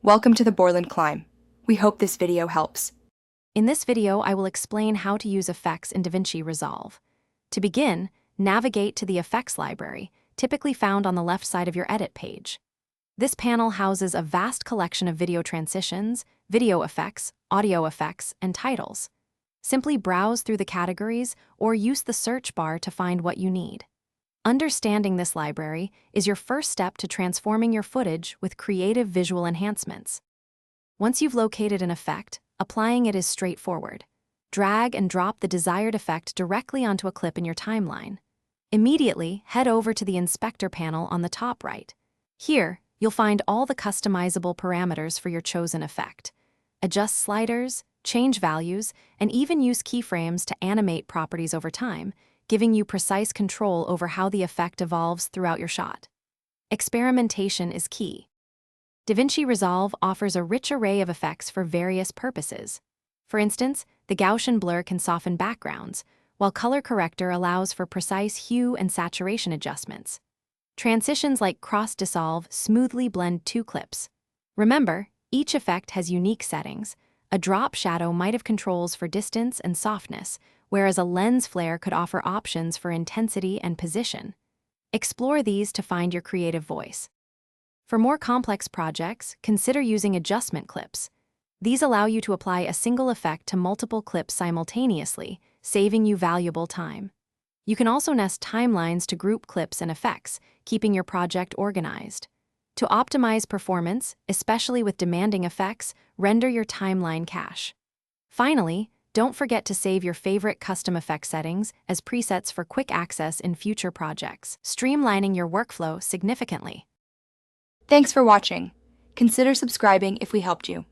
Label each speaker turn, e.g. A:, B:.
A: Welcome to the Borland Climb. We hope this video helps.
B: In this video, I will explain how to use effects in DaVinci Resolve. To begin, navigate to the Effects library, typically found on the left side of your Edit page. This panel houses a vast collection of video transitions, video effects, audio effects, and titles. Simply browse through the categories or use the search bar to find what you need. Understanding this library is your first step to transforming your footage with creative visual enhancements. Once you've located an effect, applying it is straightforward. Drag and drop the desired effect directly onto a clip in your timeline. Immediately, head over to the Inspector panel on the top right. Here, you'll find all the customizable parameters for your chosen effect. Adjust sliders, change values, and even use keyframes to animate properties over time, giving you precise control over how the effect evolves throughout your shot. Experimentation is key. DaVinci Resolve offers a rich array of effects for various purposes. For instance, the Gaussian blur can soften backgrounds, while color corrector allows for precise hue and saturation adjustments. Transitions like cross dissolve smoothly blend two clips. Remember, each effect has unique settings. A drop shadow might have controls for distance and softness, whereas a lens flare could offer options for intensity and position. Explore these to find your creative voice. For more complex projects, consider using adjustment clips. These allow you to apply a single effect to multiple clips simultaneously, saving you valuable time. You can also nest timelines to group clips and effects, keeping your project organized. To optimize performance, especially with demanding effects, render your timeline cache. Finally, don't forget to save your favorite custom effect settings as presets for quick access in future projects, streamlining your workflow significantly.
A: Thanks for watching. Consider subscribing if we helped you.